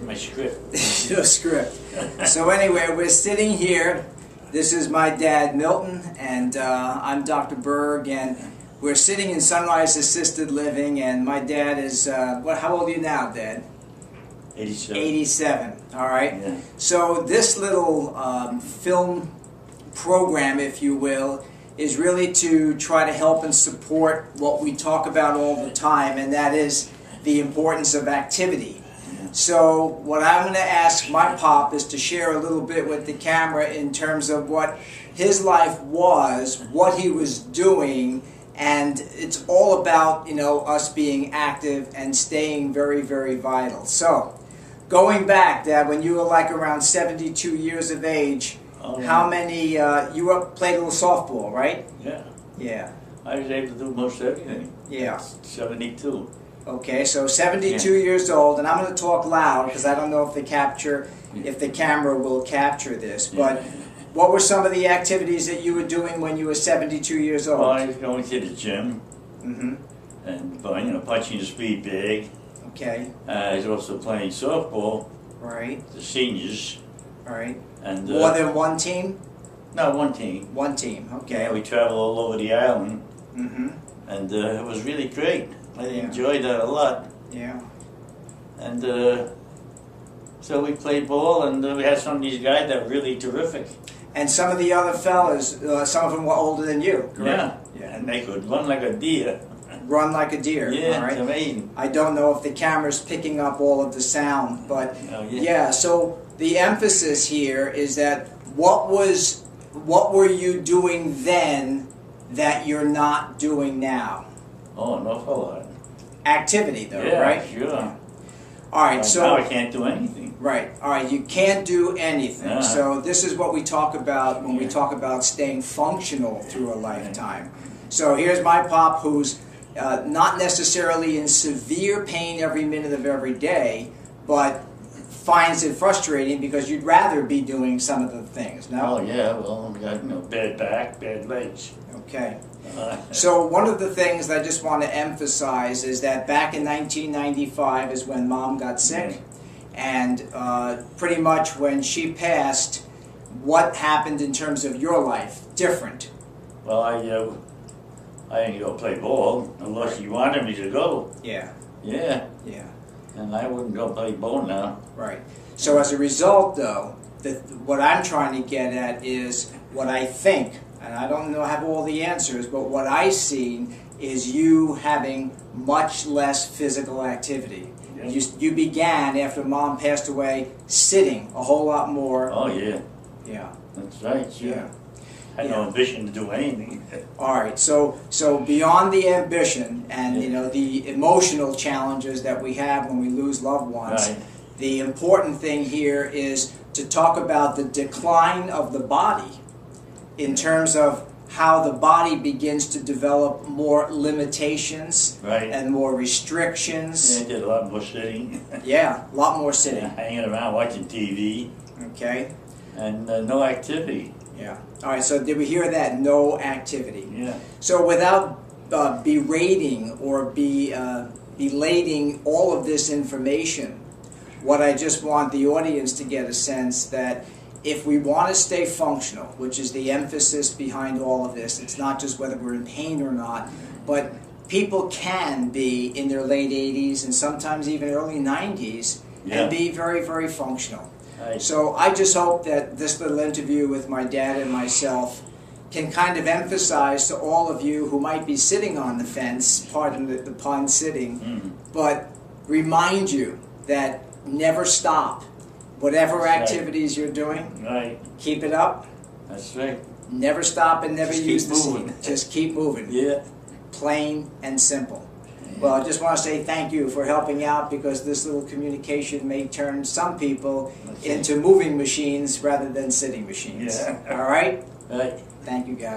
my script. Your script. So anyway, we're sitting here. This is my dad, Milton, and I'm Dr. Berg, and we're sitting in Sunrise Assisted Living, and my dad is, how old are you now, Dad? 87. 87, all right? Yeah. So this little film program, if you will, is really to try to help and support what we talk about all the time, and that is the importance of activity. So what I'm going to ask my pop is to share a little bit with the camera in terms of what his life was, what he was doing, and it's all about, you know, us being active and staying very, very vital. So going back, Dad, when you were like around 72 years of age, how many, you played a little softball, right? Yeah. Yeah. I was able to do most everything. Yeah. 72. Okay, so 72 years old, and I'm going to talk loud because I don't know if the camera will capture this, but what were some of the activities that you were doing when you were 72 years old? Well, I was going to the gym, Mm-hmm. and you know, punching the speed bag. Okay. I was also playing softball, Right. the seniors. Right. And More than one team? No, one team. One team, okay. Yeah, we traveled all over the island, Mm-hmm. and it was really great. I Yeah. enjoyed that a lot. Yeah. And so we played ball, and we had some of these guys that were really terrific. And some of the other fellas, some of them were older than you, correct? Yeah, and they could run like a deer. Run like a deer, Yeah, all right? it's amazing. I don't know if the camera's picking up all of the sound, but Oh, yeah, so the emphasis here is that what were you doing then that you're not doing now? Oh, an awful lot. Activity though, Yeah, right? sure. Yeah. All right, Now so I can't do anything. right, all right, you can't do anything. Uh-huh. So this is what we talk about when we Yeah. talk about staying functional through a lifetime. So here's my pop who's not necessarily in severe pain every minute of every day, but finds it frustrating because you'd rather be doing some of the things. No? Oh yeah, well, we got bad back, bad legs. Okay. So one of the things I just want to emphasize is that back in 1995 is when Mom got sick, and pretty much when she passed, what happened in terms of your life? Different. Well, I didn't go play ball unless you wanted me to go. Yeah. Yeah, Yeah. and I wouldn't go play ball now. Right. So as a result, though, what I'm trying to get at is what I think, and I don't know have all the answers, but what I see is you having much less physical activity. Yeah. You began after Mom passed away sitting a whole lot more. Oh yeah, Yeah. that's right. Sure. Yeah. I had no ambition to do anything. All right, so beyond the ambition and you know the emotional challenges that we have when we lose loved ones, Right. the important thing here is to talk about the decline of the body in terms of how the body begins to develop more limitations Right. and more Yeah, I restrictions. did a lot more sitting. Yeah, a lot more sitting. Hanging around watching TV, Okay, and no activity. yeah. All right, so did we hear that? No activity. Yeah. So without berating or belating all of this information, what I just want the audience to get a sense that if we want to stay functional, which is the emphasis behind all of this, it's not just whether we're in pain or not, but people can be in their late 80s and sometimes even early 90s and be very, very functional. Right. So I just hope that this little interview with my dad and myself can kind of emphasize to all of you who might be sitting on the fence, pardon the pun, sitting, but remind you that never stop. Whatever That's activities you're doing, Right. keep it up. That's right. Never stop and never Just use keep the seat. moving. Just keep moving. Yeah. Plain and simple. Well, I just want to say thank you for helping out because this little communication may turn some people into moving machines rather than sitting machines. Yeah. All right? Right. Thank you, guys.